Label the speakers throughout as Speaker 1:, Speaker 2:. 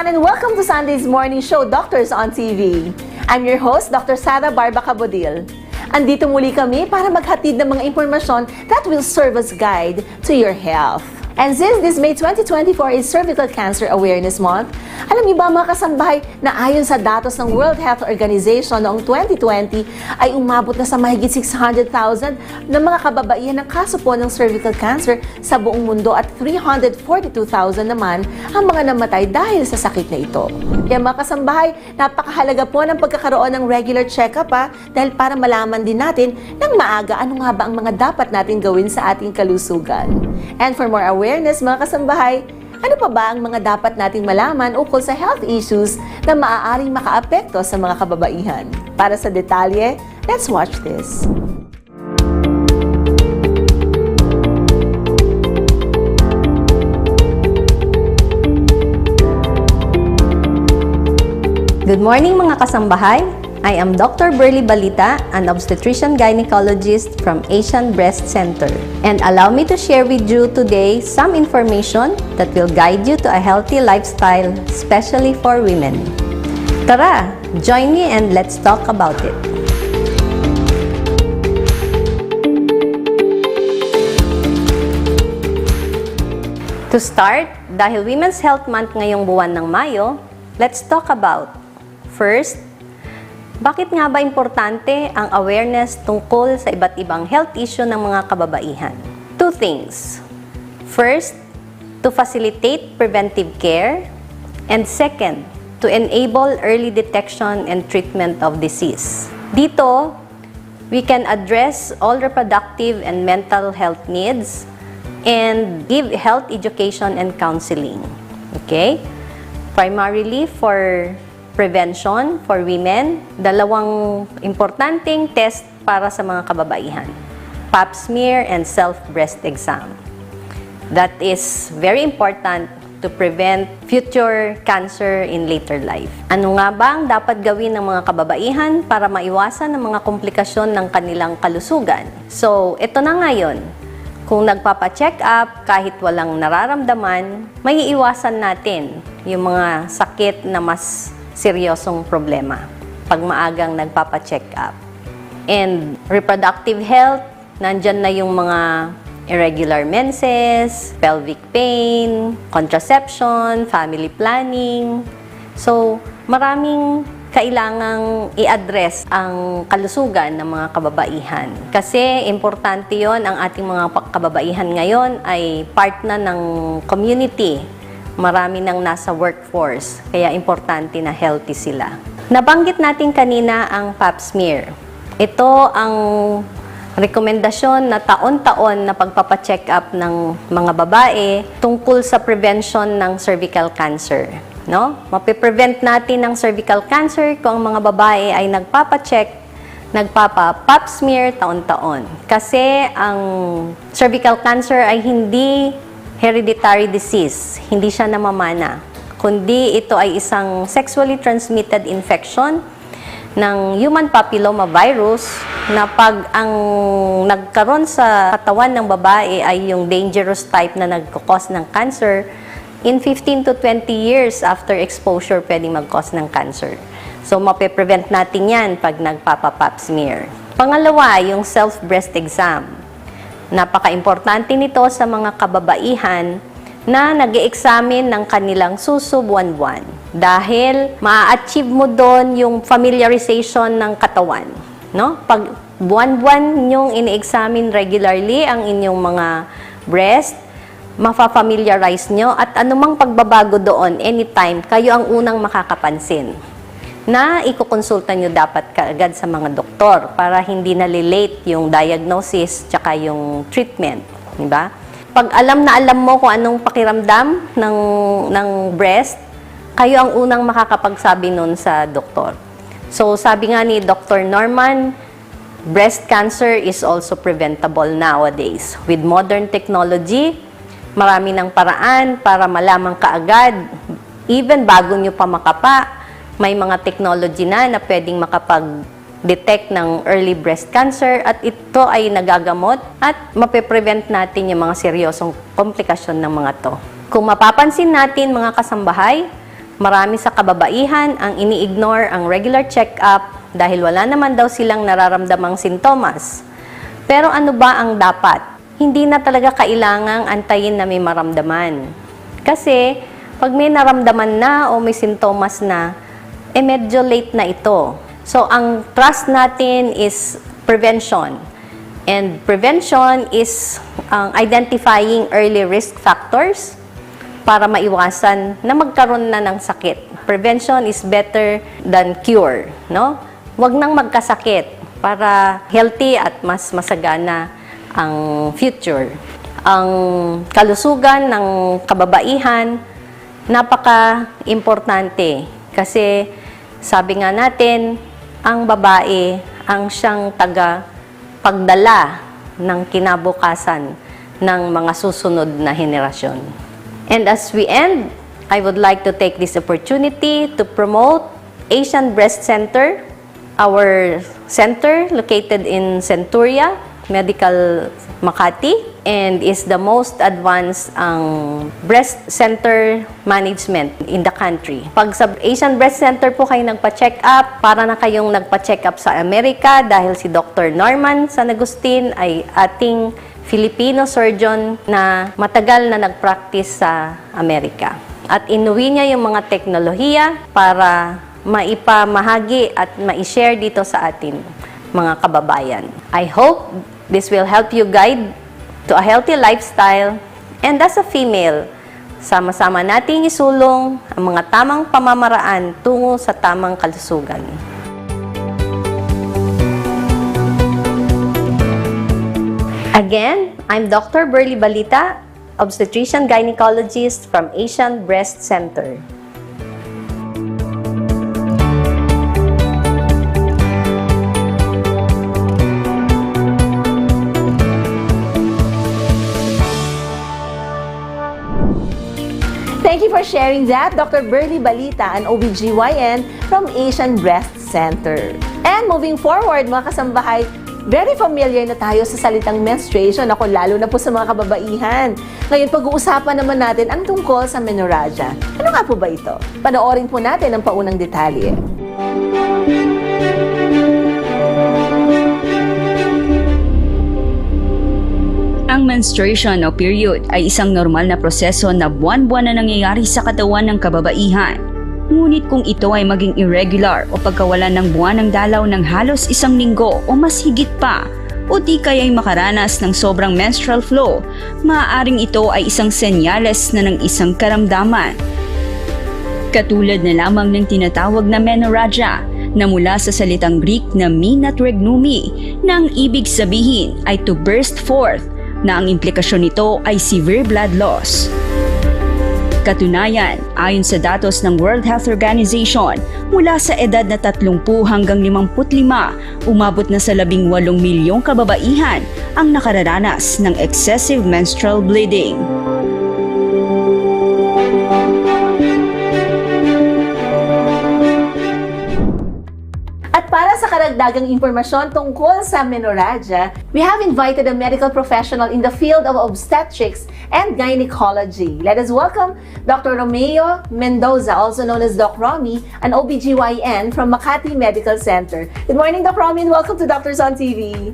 Speaker 1: everyone, and welcome to Sunday's morning show, Doctors on TV. I'm your host, Dr. Sara Barba-Cabodil. Andito muli kami para maghatid ng mga impormasyon that will serve as guide to your health. And since this May 2024 is Cervical Cancer Awareness Month, alam niyo ba mga kasambahay na ayon sa datos ng World Health Organization noong 2020 ay umabot na sa mahigit 600,000 na mga kababaihan ng kaso po ng cervical cancer sa buong mundo at 342,000 naman ang mga namatay dahil sa sakit na ito. Kaya mga kasambahay, napakahalaga po ng pagkakaroon ng regular check-up dahil para malaman din natin ng maaga ano nga ba ang mga dapat natin gawin sa ating kalusugan. And for more awareness mga kasambahay, ano pa ba ang mga dapat nating malaman ukol sa health issues na maaaring makaapekto sa mga kababaihan? Para sa detalye, let's watch this.
Speaker 2: Good morning mga kasambahay! I am Dr. Burley Balita, an obstetrician gynecologist from Asian Breast Center. And allow me to share with you today some information that will guide you to a healthy lifestyle, especially for women. Tara, join me and let's talk about it. To start, dahil Women's Health Month ngayong buwan ng Mayo, let's talk about first, bakit nga ba importante ang awareness tungkol sa iba't ibang health issue ng mga kababaihan? Two things. First, to facilitate preventive care. And second, to enable early detection and treatment of disease. Dito, we can address all reproductive and mental health needs and give health education and counseling. Okay? Primarily for prevention for women, dalawang importanteng test para sa mga kababaihan, pap smear and self-breast exam. That is very important to prevent future cancer in later life. Ano nga ba ang dapat gawin ng mga kababaihan para maiwasan ang mga komplikasyon ng kanilang kalusugan? So, ito na ngayon. Kung nagpapa-check up kahit walang nararamdaman, may iiwasan natin yung mga sakit na mas seryosong problema pag maagang nagpapa-check up. And reproductive health, nandyan na yung mga irregular menses, pelvic pain, contraception, family planning. So, maraming kailangang i-address ang kalusugan ng mga kababaihan. Kasi importante yon, ang ating mga kababaihan ngayon ay part na ng community. Marami nang nasa workforce, kaya importante na healthy sila. Nabanggit natin kanina ang pap smear. Ito ang rekomendasyon na taon-taon na pagpapacheck up ng mga babae tungkol sa prevention ng cervical cancer. No? Mapiprevent natin ang cervical cancer kung ang mga babae ay nagpapacheck, nagpapa-pap smear taon-taon. Kasi ang cervical cancer ay hindi hereditary disease, hindi siya namamana, kundi ito ay isang sexually transmitted infection ng human papilloma virus na pag ang nagkaroon sa katawan ng babae ay yung dangerous type na nagkakos ng cancer, in 15 to 20 years after exposure, pwedeng mag-cause ng cancer. So, mape-prevent natin yan pag nagpapa-pap smear. Pangalawa, yung self-breast exam. Napaka-importante nito sa mga kababaihan na nag-e-examine ng kanilang suso buwan-buwan. Dahil ma-achieve mo doon yung familiarization ng katawan. No? Pag buwan-buwan nyong ini-examine regularly ang inyong mga breast, mafa-familiarize nyo at anumang pagbabago doon, anytime, kayo ang unang makakapansin na ikukonsulta nyo dapat kaagad sa mga doktor para hindi na-late yung diagnosis tsaka yung treatment. Diba? Pag alam na alam mo kung anong pakiramdam ng breast, kayo ang unang makakapagsabi nun sa doktor. So, sabi nga ni Dr. Norman, breast cancer is also preventable nowadays. With modern technology, marami ng paraan para malaman kaagad, even bago nyo pa makapa, may mga technology na pwedeng makapag-detect ng early breast cancer at ito ay nagagamot at mape-prevent natin yung mga seryosong komplikasyon ng mga to. Kung mapapansin natin mga kasambahay, Marami sa kababaihan ang ini-ignore ang regular check-up dahil wala naman daw silang nararamdamang sintomas. Pero ano ba ang dapat? Hindi na talaga kailangang antayin na may maramdaman. Kasi pag may naramdaman na o may sintomas na, medyo late na ito. So ang trust natin is prevention. And prevention is identifying early risk factors para maiwasan na magkaroon na ng sakit. Prevention is better than cure, no? Huwag nang magkasakit para healthy at mas masagana ang future. Ang kalusugan ng kababaihan, napaka-importante kasi sabi nga natin, ang babae ang siyang pagdala ng kinabukasan ng mga susunod na henerasyon. And as we end, I would like to take this opportunity to promote Asian Breast Center, our center located in Centuria, Medical Makati, and is the most advanced breast center management in the country. Pag sa Asian Breast Center po kayo nagpa-check up, para na kayong nagpa-check up sa Amerika dahil si Dr. Norman San Agustin ay ating Filipino surgeon na matagal na nag-practice sa Amerika. At inuwi niya yung mga teknolohiya para maipamahagi at ma-share dito sa atin, mga kababayan. I hope this will help you guide to a healthy lifestyle, and as a female, sama-sama nating isulong ang mga tamang pamamaraan tungo sa tamang kalusugan. Again, I'm Dr. Burley Balita, obstetrician gynecologist from Asian Breast Center.
Speaker 1: Thank you for sharing that, Dr. Burley Balita, an OBGYN from Asian Breast Center. And moving forward, mga kasambahay, very familiar na tayo sa salitang menstruation, ako lalo na po sa mga kababaihan. Ngayon, pag-uusapan naman natin ang tungkol sa menorrhagia. Ano nga po ba ito? Panoorin po natin ang paunang detalye.
Speaker 3: Ang menstruation o period ay isang normal na proseso na buwan-buwan na nangyayari sa katawan ng kababaihan. Ngunit kung ito ay maging irregular o pagkawalan ng buwan ng dalaw ng halos isang linggo o mas higit pa, o di kaya'y makaranas ng sobrang menstrual flow, maaaring ito ay isang senyales na ng isang karamdaman. Katulad na lamang ng tinatawag na menorrhagia na mula sa salitang Greek na min at regnumi na ang ibig sabihin ay to burst forth, na ang implikasyon nito ay severe blood loss. Katunayan, ayon sa datos ng World Health Organization, mula sa edad na 30 hanggang 55, umabot na sa 18 milyong kababaihan ang nakararanas ng excessive menstrual bleeding.
Speaker 1: At para sa karagdagang impormasyon tungkol sa menorrhagia, we have invited a medical professional in the field of obstetrics and gynecology. Let us welcome Dr. Romeo Mendoza, also known as Doc Romy, an OBGYN from Makati Medical Center. Good morning, Doc Romy, and welcome to Doctors on TV.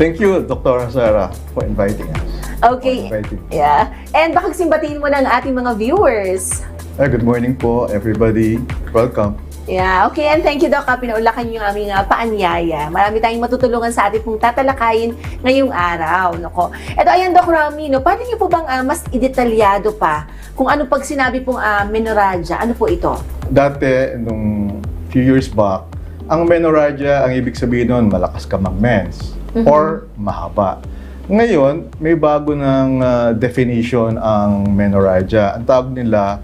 Speaker 4: Thank you, Dr. Sarah, for inviting us.
Speaker 1: Okay. Yeah. And baka simbatiin mo ng ating mga viewers.
Speaker 4: Good morning po, everybody. Welcome.
Speaker 1: Yeah, okay, and thank you, Doc. Pinaulakan yung aming paanyaya. Marami tayong matutulungan sa ating pong tatalakayin ngayong araw. Nako. Eto, ayan, Doc Romy, no, paano niyo po bang mas idetalyado pa kung ano pag sinabi pong menorrhagia? Ano po ito?
Speaker 4: Dati, nung few years back, ang menorrhagia, ang ibig sabihin nun, malakas ka mag-mens or mahaba. Ngayon, may bago ng definition ang menorrhagia. Ang tawag nila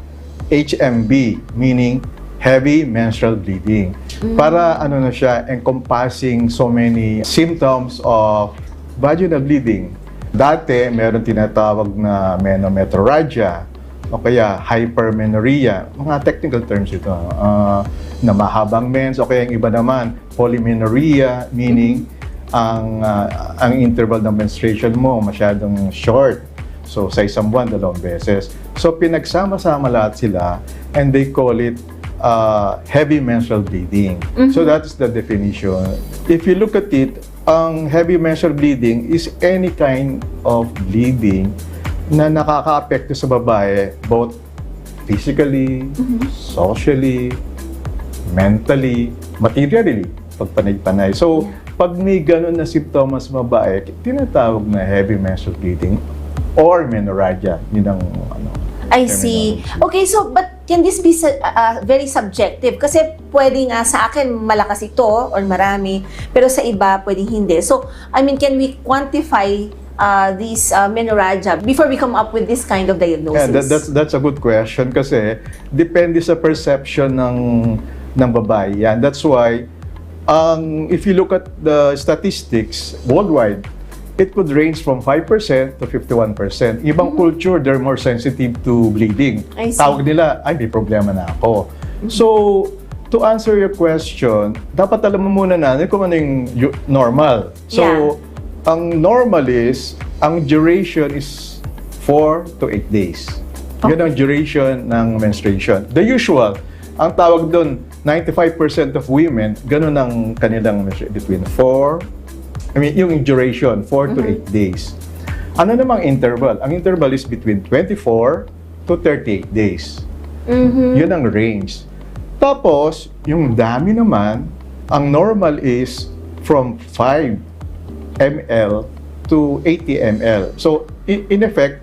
Speaker 4: HMB, meaning heavy menstrual bleeding. Para ano na siya, encompassing so many symptoms of vaginal bleeding. Dati, meron tinatawag na menometrorrhagia o kaya hypermenorrhea. Mga technical terms ito. Na mahabang mens o kaya yung iba naman, polymenorrhea, meaning ang interval ng menstruation mo masyadong short. So, sa isang buwan, 2 beses. So, pinagsama-sama lahat sila and they call it heavy menstrual bleeding. So, that is the definition. If you look at it, ang heavy menstrual bleeding is any kind of bleeding na nakaka-apekto sa babae, both physically, socially, mentally, materially, pagpanay-panay. So, pag may ganun na simptomas sa babae, tinatawag na heavy menstrual bleeding or menorrhagia. Yun ang
Speaker 1: I see. Okay, so but can this be very subjective? Kasi pwedeng sa akin malakas ito or marami, pero sa iba pwedeng hindi. So, I mean, can we quantify this menorrhagia before we come up with this kind of diagnosis?
Speaker 4: Yeah, that's a good question kasi depende sa perception ng babae. Yan. That's why if you look at the statistics worldwide, it could range from 5% to 51%. Ibang culture, they're more sensitive to bleeding.
Speaker 1: I see.
Speaker 4: Tawag nila, ay, may problema na ako. So, to answer your question, dapat alam mo muna natin kung ano yung normal. So, ang normal is, ang duration is 4 to 8 days. Yun ang duration ng menstruation. The usual, ang tawag doon, 95% of women, ganun ang kanilang menstruation, between 4, yung duration, 4 to 8 days. Ano namang interval? Ang interval is between 24 to 38 days. Yun ang range. Tapos, yung dami naman, ang normal is from 5 ml to 80 ml. So, in effect,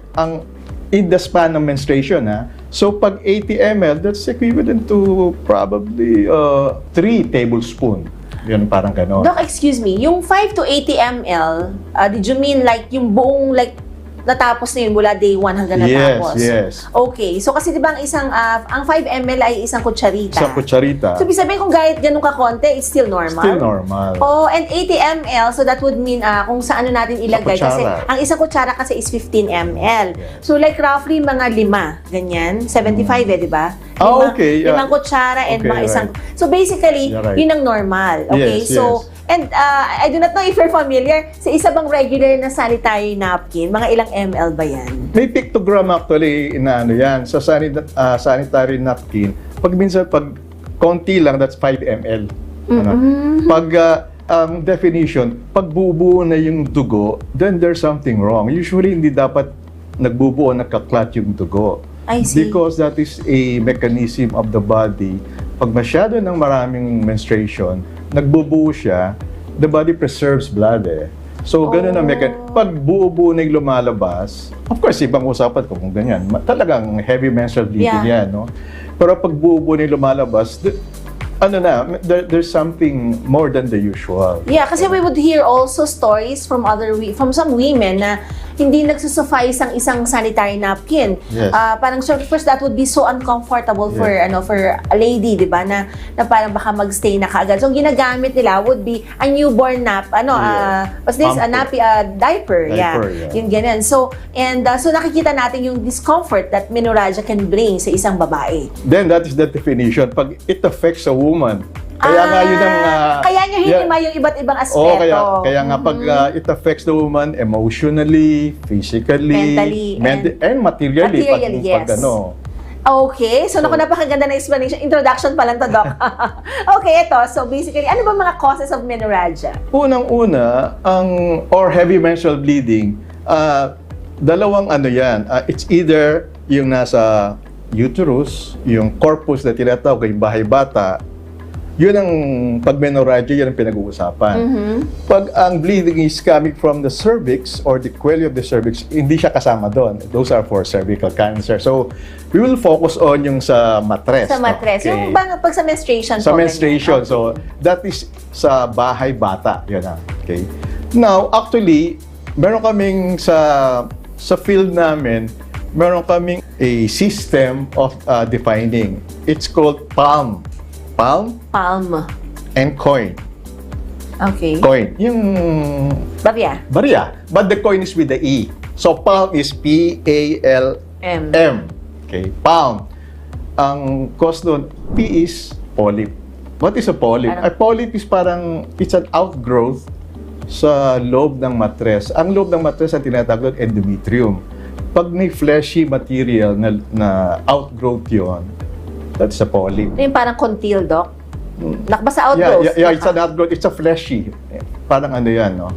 Speaker 4: in the span ng menstruation, so pag 80 ml, that's equivalent to probably 3 tablespoons. Yun, parang gano'n.
Speaker 1: Doc, excuse me, yung 5 to 80 ml, did you mean like yung buong like natapos na yun mula day 1 hanggang natapos?
Speaker 4: Yes.
Speaker 1: Okay, so kasi di ba ang 5 ml ay isang kutsarita?
Speaker 4: Isang kutsarita.
Speaker 1: So, ibig sabihin kung kahit ganun ka-konti, it's still normal?
Speaker 4: Still normal.
Speaker 1: Oh, and 80 ml, so that would mean kung saan natin ilagay. Kasi ang isang kutsara kasi is 15 ml. So, like roughly mga 5, ganyan. 75 di ba?
Speaker 4: Okay.
Speaker 1: Limang kutsara and mga isang... So, basically,
Speaker 4: right.
Speaker 1: yun ang normal. Okay,
Speaker 4: Yes,
Speaker 1: so...
Speaker 4: yes.
Speaker 1: And I do not know if you're familiar, sa isa bang regular na sanitary napkin, mga ilang ml ba yan?
Speaker 4: May pictogram actually na ano yan, sa sanitary napkin. Pag minsan, pag konti lang, that's 5 ml. Ano? Pag ang definition, pag bubuo na yung dugo, then there's something wrong. Usually, hindi dapat nagbubuo, nagka-clot yung dugo.
Speaker 1: I see.
Speaker 4: Because that is a mechanism of the body. Pag masyado ng maraming menstruation, nagbubuo siya, the body preserves blood So, ganun ang pag buo-buo na yung lumalabas, of course, ibang usapan ko kung ganyan. Talagang heavy menstrual bleeding yan, no? Pero pag buo-buo na yung lumalabas, there's something more than the usual.
Speaker 1: Yeah, kasi we would hear also stories from some women na hindi nagsusuffice ang isang sanitary napkin.
Speaker 4: Yes.
Speaker 1: Parang so first that would be so uncomfortable for a lady, 'di ba? Na parang baka magstay na kaagad. So ang ginagamit nila would be a newborn what's this? A nappy diaper. Yeah. Yung ganyan. So so nakikita natin yung discomfort that menorrhagia can bring sa isang babae.
Speaker 4: Then that is the definition. Pag it affects a woman, kaya nga yun ang...
Speaker 1: kaya nyo hinima yung iba't ibang aspeto.
Speaker 4: Kaya nga pag it affects the woman emotionally, physically,
Speaker 1: mentally,
Speaker 4: and materially.
Speaker 1: Yes.
Speaker 4: Pag ano.
Speaker 1: Okay, so naku, napakaganda na explanation. Introduction pa lang to, Doc. Okay, ito. So basically, ano ba mga causes of menorrhagia?
Speaker 4: Unang-una, or heavy menstrual bleeding, dalawang ano yan. It's either yung nasa uterus, yung corpus na tinatawag, yung bahay bata, yun ang pag-menorrhagia, yun ang pinag-uusapan. Pag ang bleeding is coming from the cervix or the quelly of the cervix, hindi siya kasama doon. Those are for cervical cancer. So, we will focus on yung sa matres.
Speaker 1: Sa matres.
Speaker 4: Okay.
Speaker 1: Yung pag sa menstruation
Speaker 4: Sa
Speaker 1: po.
Speaker 4: menstruation.
Speaker 1: Okay.
Speaker 4: So, that is sa bahay bata. Yun na. Okay. Now, actually, meron kaming sa field namin, meron kaming a system of defining. It's called palm and coin.
Speaker 1: Okay.
Speaker 4: Coin. Yung
Speaker 1: Barya.
Speaker 4: But the coin is with the E. So, palm is P-A-L-M. Okay. Palm. Ang cause doon, P is polyp. What is a polyp? A polyp is parang, it's an outgrowth sa loob ng matres. Ang loob ng matres ang tinatawag doon endometrium. Pag may fleshy material na outgrowth yon, that's a polyp.
Speaker 1: Yung parang conceal, Doc? Nakbasa outgrowth?
Speaker 4: Yeah, it's an outgrowth. It's a fleshy. Parang ano yan, no?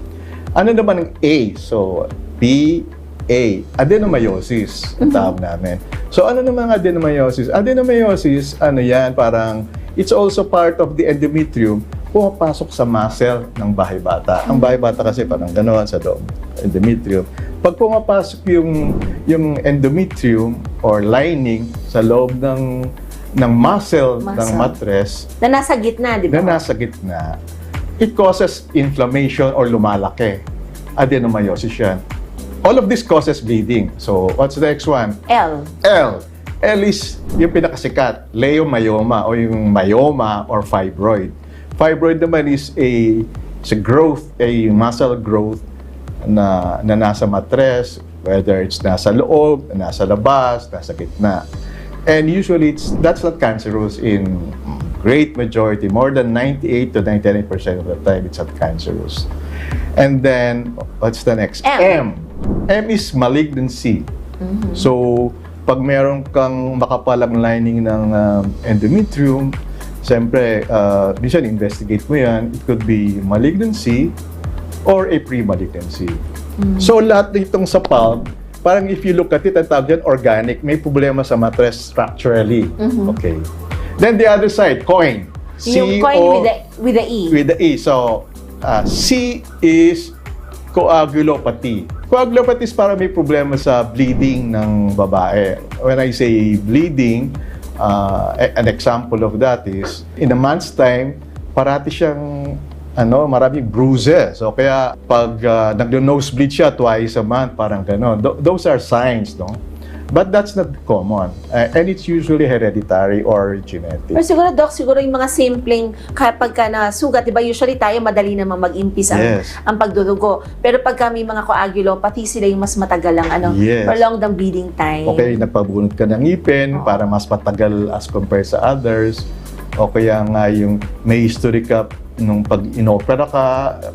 Speaker 4: Ano naman ang A? So, P-A. Adenomyosis, ang tawag namin. So, ano naman ang adenomyosis? Adenomyosis, ano yan, parang, it's also part of the endometrium, pumapasok sa muscle ng bahay bata. Ang bahay bata kasi parang gano'n sa loob, endometrium. Pag pumapasok yung endometrium or lining sa loob ng muscle ng mattress,
Speaker 1: na nasa gitna, di ba?
Speaker 4: Na nasa gitna, it causes inflammation or lumalaki. Adenomyosis yan. All of this causes bleeding. So, what's the next one?
Speaker 1: L.
Speaker 4: L is yung pinakasikat, leiomyoma o yung myoma or fibroid. Fibroid naman is a growth, a muscle growth na nasa mattress, whether it's nasa loob, nasa labas, nasa gitna. And usually, that's not cancerous in great majority. More than 98 to 99% of the time, it's not cancerous. And then, what's the next? M. M is malignancy. So, pag meron kang makapalang lining ng endometrium, siyempre, minsan investigate mo yan. It could be malignancy or a pre-malignancy. So, lahat nitong sa palm, parang if you look at it, ang tawag dyan, organic. May problema sa mattress structurally. Okay. Then the other side, coin.
Speaker 1: Yung coin with the E.
Speaker 4: With the E. So, C is coagulopathy. Coagulopathy is para may problema sa bleeding ng babae. When I say bleeding, an example of that is, in a month's time, parati siyang maraming bruises. So, kaya pag nag-nosebleed siya twice a month, parang gano'n. Those are signs, no? But that's not common. And it's usually hereditary or genetic.
Speaker 1: Pero siguro, Doc, yung mga simpleng kapag ka nasugat, di ba, usually tayo madali naman mag-impis ang pagdudugo. Pero pagka may mga coagulopathy, sila yung mas matagal ang prolonged ang bleeding time.
Speaker 4: Okay, nagpabunot ka ng ngipin para mas matagal as compared sa others. O kaya nga yung may history ka nung pag inopera ka,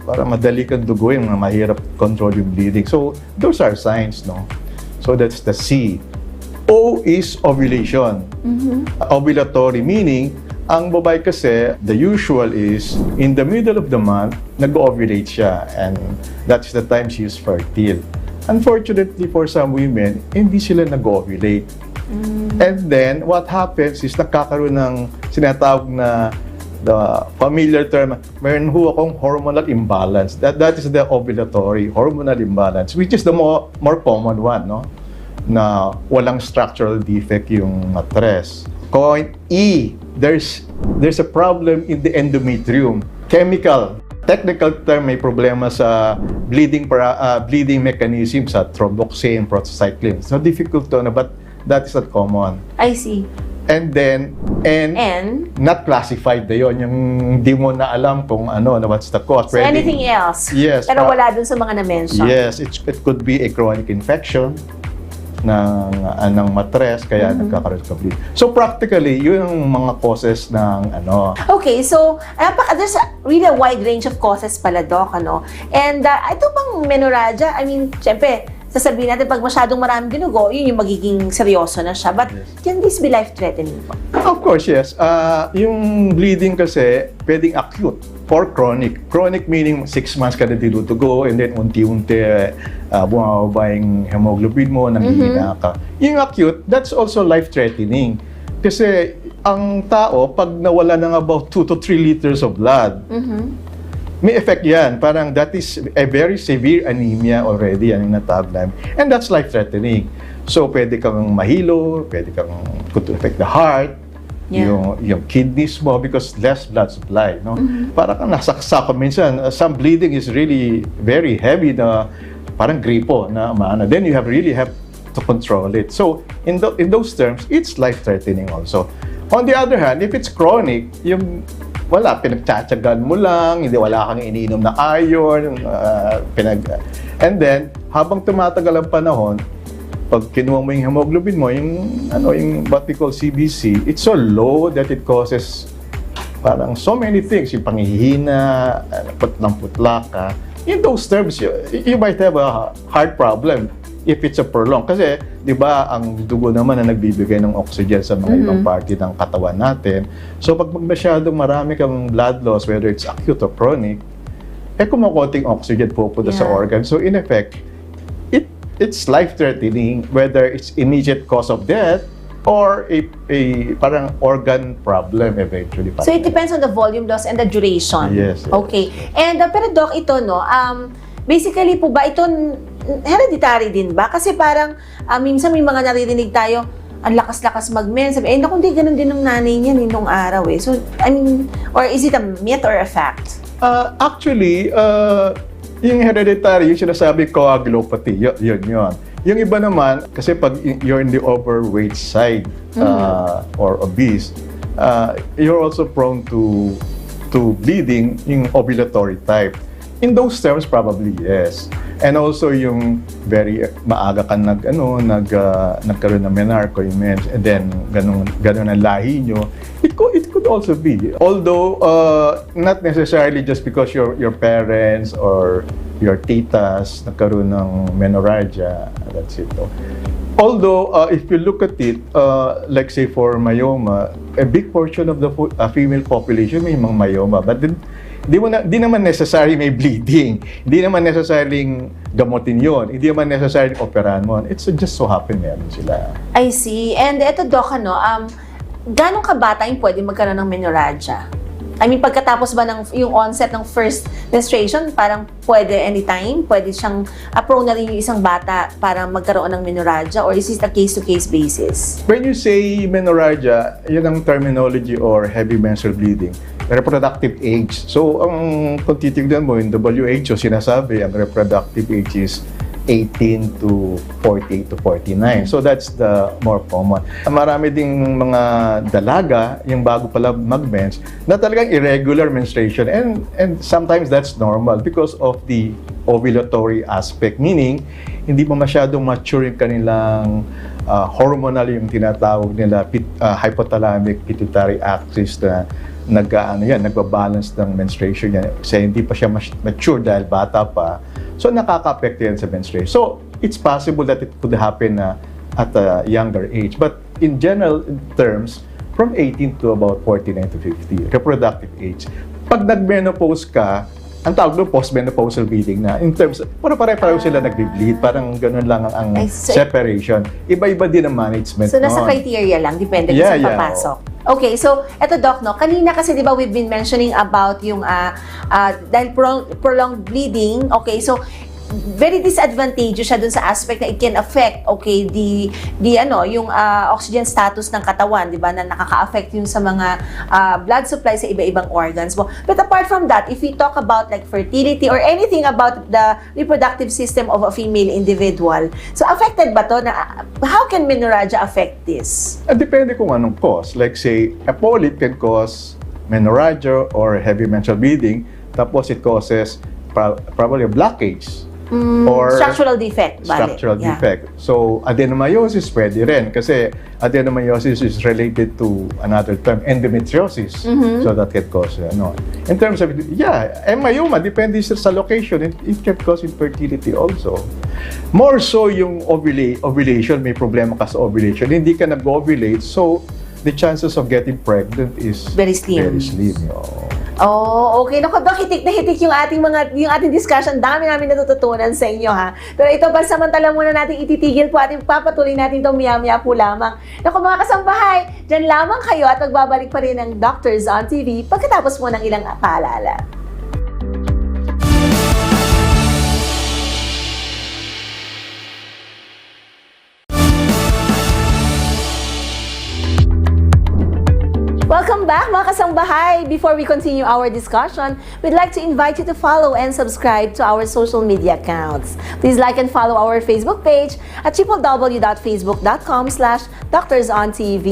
Speaker 4: para madali kang duguin, mahirap control yung bleeding. So, those are signs, no? So, that's the C. O is ovulation. Ovulatory, meaning, ang babae kasi, the usual is, in the middle of the month, nag-ovulate siya. And that's the time she is fertile. Unfortunately, for some women, hindi sila nag-ovulate. And then, what happens is, nagkakaroon ng sinatawag na the familiar term, meron ho akong hormonal imbalance. That is the ovulatory hormonal imbalance, which is the more common one, no? Na walang structural defect yung mattress. Coin E, there's a problem in the endometrium. Chemical, technical term, may problema sa bleeding mechanism sa thromboxane, prostacyclin. So difficult to know, but that is not common.
Speaker 1: I see.
Speaker 4: And then, N, not classified na yun. Yung di mo na alam kung what's the cause.
Speaker 1: So anything else?
Speaker 4: Yes.
Speaker 1: Pero wala dun sa mga na-mention?
Speaker 4: Yes, it could be a chronic infection ng mattress, kaya nagkakaroon ka bleed. So practically, yun ang mga causes ng
Speaker 1: Okay, so there's really a wide range of causes pala, Doc, And ito bang menorrhagia, I mean, syempre, sasabihin natin, pag masyadong maraming dinugo, yun yung magiging seryoso na siya. But can this be life-threatening po?
Speaker 4: Of course, yes. Yung bleeding kasi, pwedeng acute or chronic. Chronic meaning 6 months ka na dinudugo and then unti-unti bumababa yung hemoglobin mo, nanghihina ka. Yung acute, that's also life-threatening. Kasi ang tao, pag nawala ng about 2 to 3 liters of blood, may effect yan. Parang that is a very severe anemia already, yan yung natawag namin. And that's life-threatening. So, pwede kang mahilo, could affect the heart, yung kidneys mo because less blood supply. No? Parang kang nasaksak minsan. Some bleeding is really very heavy na parang gripo na maana. Then you really have to control it. So, in those terms, it's life-threatening also. On the other hand, if it's chronic, yung pinagtsatsagan mo lang, wala kang iniinom na iron, and then, habang tumatagal ang panahon, pag kinuha mo yung hemoglobin mo, yung what we call CBC, it's so low that it causes parang so many things, yung panghihina, putlang-putla ka. In those terms, you might have a heart problem. if it's a prolonged. Kasi, di ba, ang dugo naman na nagbibigay ng oxygen sa mga ibang party ng katawan natin. So, pag masyadong marami kang blood loss, whether it's acute or chronic, kumukonting oxygen pupunta sa organ. So, in effect, it's life-threatening, whether it's immediate cause of death or a parang organ problem eventually.
Speaker 1: So it depends on the volume loss and the duration.
Speaker 4: Yes.
Speaker 1: Okay. And pero Doc, ito no, basically po ba ito hereditary din ba? Kasi parang minsan may mga naririnig tayo, ang lakas-lakas mag-men. Sabi, naku, hindi ganun din ng nanay niya nung araw eh. So, I mean, or is it a myth or a fact?
Speaker 4: Actually, yung hereditary, yung sinasabi coagulopathy, yun. Yung iba naman, kasi pag you're in the overweight side or obese, you're also prone to bleeding yung ovulatory type. In those terms, probably yes. And also yung very maaga ka nagkaroon ng menarche, and then ganun ang lahi nyo, it could also be. Although not necessarily just because your parents or your titas nagkaroon ng menorrhagia, that's it. Although if you look at it, like say for myoma, a big portion of the female population may mga myoma, but then di naman necessary may bleeding. Hindi naman necessarily gamutin yon. Hindi naman necessary operahan mo. It's just so happen meron sila.
Speaker 1: I see. And eto, Doc, gano'ng kabata yung pwede magkaroon ng menorrhagia? I mean, pagkatapos ba ng yung onset ng first menstruation, parang pwede anytime? Pwede siyang prone na rin yung isang bata para magkaroon ng menorrhagia? Or is it a case-to-case basis?
Speaker 4: When you say menorrhagia, yun ang terminology or heavy menstrual bleeding. Reproductive age. So, kung titignan mo, yung WHO sinasabi, ang reproductive age is 18 to 48 to 49. So, that's the more common. Marami ding mga dalaga, yung bago pala mag-mens, na talagang irregular menstruation. And sometimes that's normal because of the ovulatory aspect. Meaning, hindi pa masyadong mature yung kanilang hormonal, yung tinatawag nila hypothalamic pituitary axis na nagbabalance ng menstruation niya. Kasi hindi pa siya mature dahil bata pa. So, nakaka-apekto yan sa menstruation. So, it's possible that it could happen at a younger age. But in general terms, from 18 to about 49 to 50, reproductive age. Pag nag-menopause ka, ang tawag doon post-menopausal bleeding na. In terms, pareho sila nag-bleed. Parang ganun lang ang separation. Iba-iba din ang management.
Speaker 1: So, nasa criteria lang. Depende kung saan papasok. Okay, so, eto Doc, kanina kasi di ba we've been mentioning about yung dahil prolonged bleeding, okay, so very disadvantageous siya dun sa aspect na it can affect, okay, yung oxygen status ng katawan, di ba, na nakaka-affect yung sa mga blood supply sa iba-ibang organs mo. But apart from that, if we talk about like fertility or anything about the reproductive system of a female individual, so affected ba to? How can menorrhagia affect this?
Speaker 4: Depende kung anong cause. Like say, a polyp can cause menorrhagia or heavy menstrual bleeding, tapos it causes probably a blockage. Or
Speaker 1: structural defect.
Speaker 4: Structural defect. So, adenomyosis pwede rin kasi adenomyosis is related to another term, endometriosis. So, that can cause, in terms of, myoma, depende sa location, it can cause infertility also. More so yung ovulation, may problema ka sa ovulation, hindi ka nag-ovulate, so, the chances of getting pregnant is
Speaker 1: very slim. Oh, okay. Naku, Doc, hitik na hitik yung ating discussion. Dami namin natututunan sa inyo, ha? Pero ito, pansamantala muna natin ititigil po at papatuloy natin itong maya-maya po lamang. Naku, mga kasambahay, dyan lamang kayo at magbabalik pa rin ng Doctors on TV pagkatapos mo ng ilang paalala. Welcome back, mga kasangbahay! Before we continue our discussion, we'd like to invite you to follow and subscribe to our social media accounts. Please like and follow our Facebook page at www.facebook.com/doctorsontv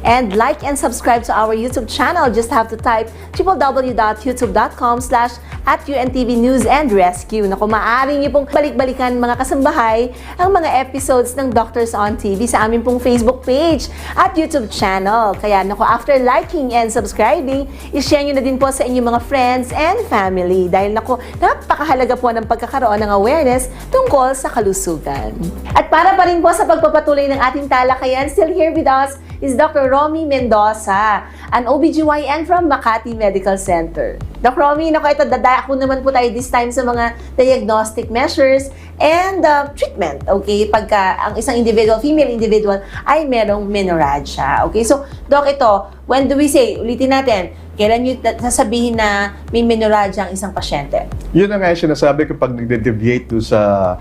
Speaker 1: and like and subscribe to our YouTube channel. Just have to type www.youtube.com/@UNTV News and Rescue. Naku, maaari niyo pong balik-balikan, mga kasambahay, ang mga episodes ng Doctors on TV sa aming pong Facebook page at YouTube channel. Kaya naku, after liking and subscribing. I-share nyo na din po sa inyong mga friends and family dahil napakahalaga po ng pagkakaroon ng awareness tungkol sa kalusugan. At para pa rin po sa pagpapatuloy ng ating talakayan, still here with us is Dr. Romeo Mendoza, an OBGYN from Makati Medical Center. Dr. Romy, ito dadako naman po tayo this time sa mga diagnostic measures and treatment, okay? Pagka ang isang female individual, ay merong menorrhagia, okay? So, Doc, ito, when do we say, ulitin natin, kailan nyo sasabihin na may menorrhagia ang isang pasyente?
Speaker 4: Yun ang nga sinasabi ko pag nagde-deviate to sa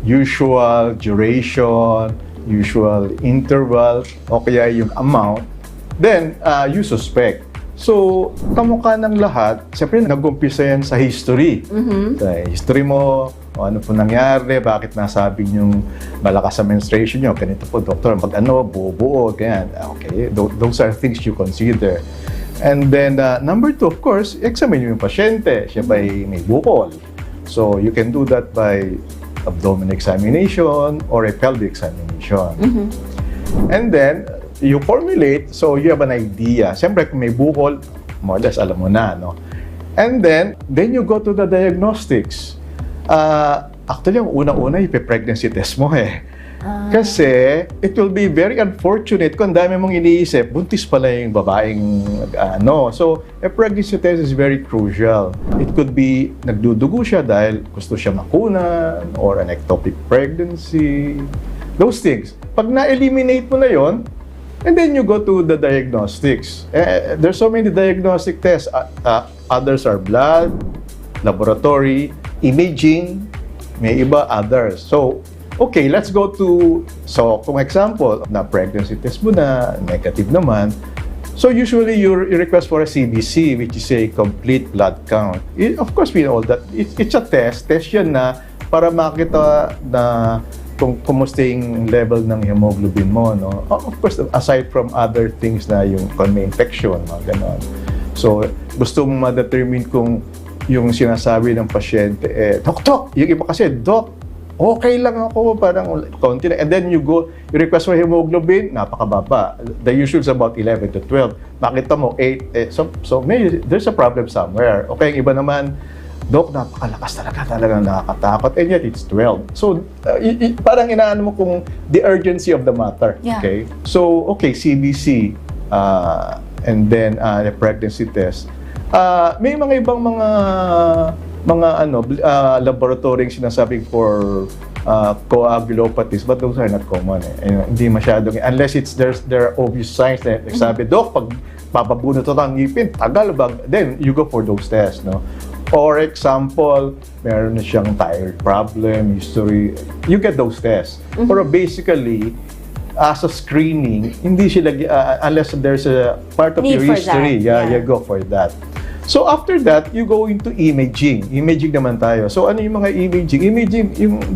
Speaker 4: usual duration, usual interval, o kaya yung amount, then you suspect. So, kamukha ng lahat, siyempre nag-umpisa yan sa history. Sa history mo, ano po nangyari, bakit nasabing yung malakas sa menstruation nyo, ganito po, doktor, buo-buo, ganyan. Okay, those are things you consider. And then, number 2, of course, examine yung pasyente. Siya ba'y may bukol? So, you can do that by abdomen examination or a pelvic examination. And then, you formulate, so you have an idea. Siyempre, kung may bukol, more or less, alam mo na, no? And then you go to the diagnostics. Actually, ang unang-una, ipe-pregnancy test mo Kasi, it will be very unfortunate kung dami mong iniisip, buntis pala yung babaeng So, a pregnancy test is very crucial. It could be, nagdudugo siya dahil gusto siya makunan, or an ectopic pregnancy, those things. Pag na-eliminate mo na yon, and then you go to the diagnostics. There's so many diagnostic tests. Others are blood, laboratory, imaging, may iba others. So, okay, let's go to, kung example, na pregnancy test mo na, negative naman. So, usually you request for a CBC, which is a complete blood count. Of course, we know that it's a test yan na para makita na kung kumusta yung level ng hemoglobin mo, no? Of course, aside from other things na yung kung may infection, gano'n. So, gusto mong ma-determine kung yung sinasabi ng pasyente, Dok, yung iba kasi, Dok, okay lang ako, parang konti na. And then you request for hemoglobin, napakababa. The usual is about 11 to 12. Makita mo, 8. So maybe there's a problem somewhere. Okay, yung iba naman, Dok, napakalakas talagang nakakatakot. And yet, it's 12. So, parang inaano mo kung the urgency of the matter.
Speaker 1: Yeah.
Speaker 4: Okay? So, okay, CBC, and then the pregnancy test. May mga ibang laboratory sinasabing for coagulopathies, but those are not common. Hindi masyadong, unless there are obvious signs na nagsabi, Dok, pag papabunot ito ang ngipin, tagal ba? Then, you go for those tests, no? For example, meron na siyang thyroid problem, history, you get those tests. Pero basically, as a screening, hindi sila, unless there's a part of your history, you go for that. So after that, you go into imaging. Imaging naman tayo. So ano yung mga imaging? Imaging,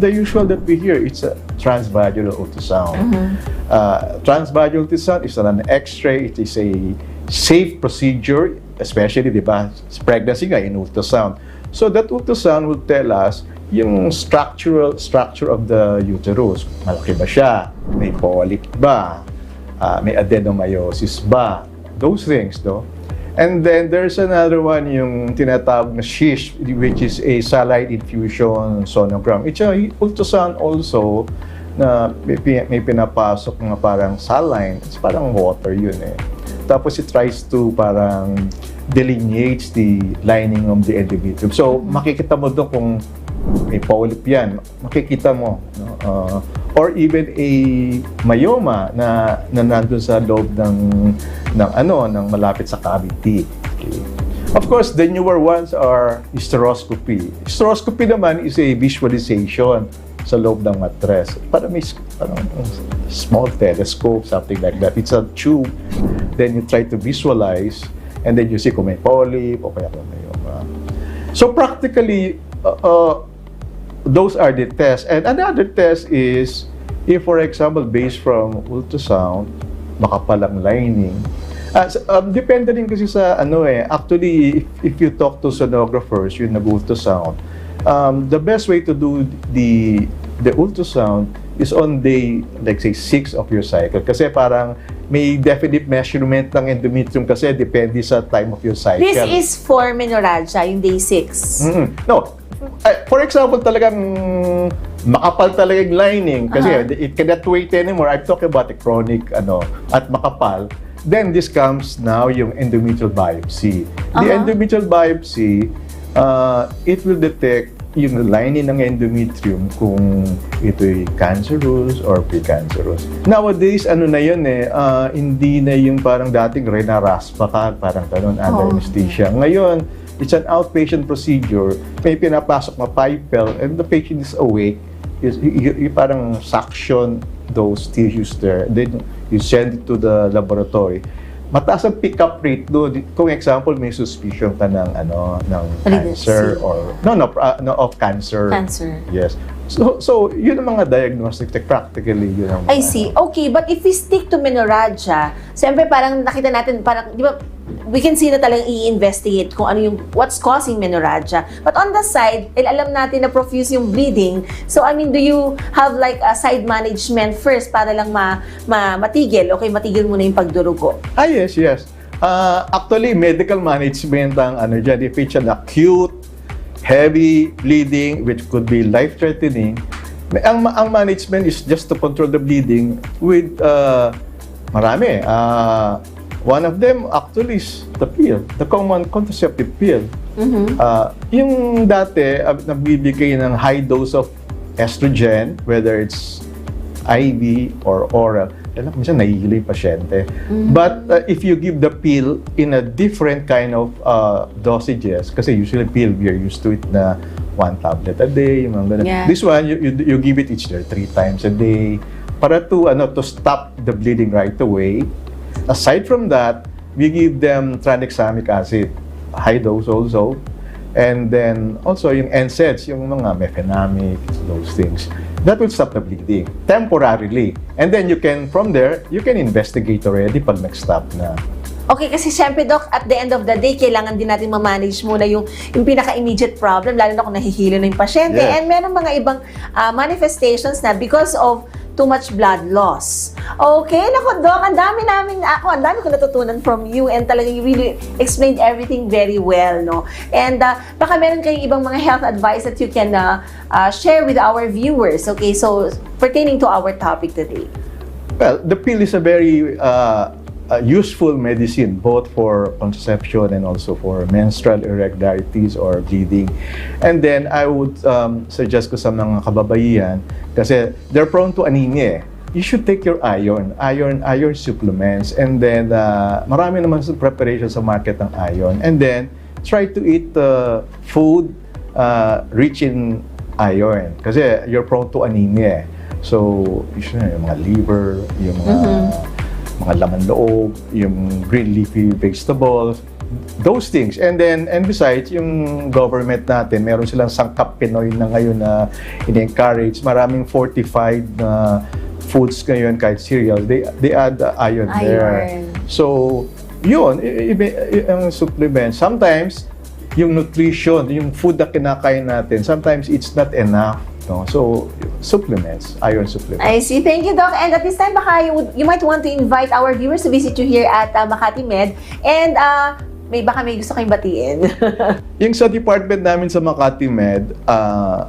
Speaker 4: the usual that we hear, it's a transvaginal ultrasound. Transvaginal ultrasound is an X-ray. It is a safe procedure, especially, di ba, pregnancy nga in ultrasound. So that ultrasound will tell us yung structure of the uterus. Malaki ba siya? May polyp ba? May adenomyosis ba? Those things, no? And then there's another one, yung tinatawag na SHISH, which is a saline infusion sonogram. It's a ultrasound also na may pinapasok na parang saline. It's parang water yun Tapos it tries to parang delineates the lining of the endometrium. So makikita mo doon kung may polyp yan, makikita mo, no? Or even a myoma na nandun sa loob ng malapit sa cavity. Okay. Of course, the newer ones are hysteroscopy. Hysteroscopy naman is a visualization sa loob ng mattress. Parang small telescope, something like that. It's a tube. Then you try to visualize, and then you see kung may polyp o kaya kung myoma. So practically, those are the tests. And another test is, if for example, based from ultrasound, makapalang lining. Depende rin kasi sa actually, if you talk to sonographers, yung nag-ultrasound, the best way to do the ultrasound is on day, like say, 6 of your cycle. Kasi parang may definite measurement ng endometrium kasi depende sa time of your cycle.
Speaker 1: This is for menorrhagia, yung day 6.
Speaker 4: No. For example, talagang makapal talaga yung lining kasi it cannot wait anymore. I'm talking about the chronic at makapal. Then this comes now yung endometrial biopsy. The endometrial biopsy, it will detect yung lining ng endometrium kung ito'y cancerous or precancerous. Nowadays, na yun hindi na yung parang dating renaraspa ka, parang ganun, under anesthesia. Ngayon, it's an outpatient procedure. May pinapasok na pipel and the patient is awake. You parang suction those tissues there. Then you send it to the laboratory. Mataas ang pick-up rate doon. Kung example, may suspicion ka ng cancer or of cancer.
Speaker 1: Cancer.
Speaker 4: Yes. So yun ang mga diagnostic practically yun ang
Speaker 1: I see. Okay, but if we stick to menorrhagia, siyempre parang nakita natin, parang, di ba, we can see na talagang i-investigate kung ano yung, what's causing menorrhagia. But on the side, alam natin na profuse yung bleeding. So, I mean, do you have like a side management first para lang matigil? Okay, matigil muna yung pagdurugo.
Speaker 4: Yes. Actually, medical management ang dyan. If it's an acute, heavy bleeding, which could be life-threatening, ang management is just to control the bleeding with marami. One of them actually is the pill, the common contraceptive pill. Yung dati, nagbibigay ng high dose of estrogen, whether it's IV or oral, minsan nahihilo yung pasyente. But if you give the pill in a different kind of dosages, kasi usually pill, we are used to it na 1 tablet a day, yung mga ganun.
Speaker 1: Yeah.
Speaker 4: This one, you give it each day 3 times a day para to stop the bleeding right away. Aside from that, we give them tranexamic acid, high dose also. And then also yung NSAIDs, yung mga mefenamic, those things. That will stop the bleeding temporarily. And then from there, you can investigate already pag nag-stop na.
Speaker 1: Okay, kasi syempre, Doc, at the end of the day, kailangan din natin ma-manage muna yung pinaka-immediate problem, lalo na kung nahihilo na yung pasyente.
Speaker 4: Yeah.
Speaker 1: And meron mga ibang manifestations na because of too much blood loss. Okay, naku, Doc, ang dami ko natutunan from you and talagang you really explained everything very well, no? And baka meron kayong ibang mga health advice that you can share with our viewers, okay? So, pertaining to our topic today.
Speaker 4: Well, the pill is a very useful medicine both for contraception and also for menstrual irregularities or bleeding. And then I would suggest ko sa mga kababaihan kasi they're prone to anemia. You should take your iron supplements, and then marami naman sa preparation sa market ng iron. And then try to eat food rich in iron kasi you're prone to anemia. So usually yung mga liver, yung mga laman loob, yung green leafy vegetables, those things. And besides, yung government natin, meron silang sangkap Pinoy na ngayon na in-encourage. Maraming fortified na foods ngayon, kahit cereals, they add iron there. So, yun, ang supplement. Sometimes, yung nutrition, yung food na kinakain natin, sometimes it's not enough. No? So, supplements, iron supplements.
Speaker 1: I see. Thank you, Doc. And at this time, baka you might want to invite our viewers to visit you here at Makati Med. And baka may gusto kayong batiin.
Speaker 4: Yung sa department namin sa Makati Med,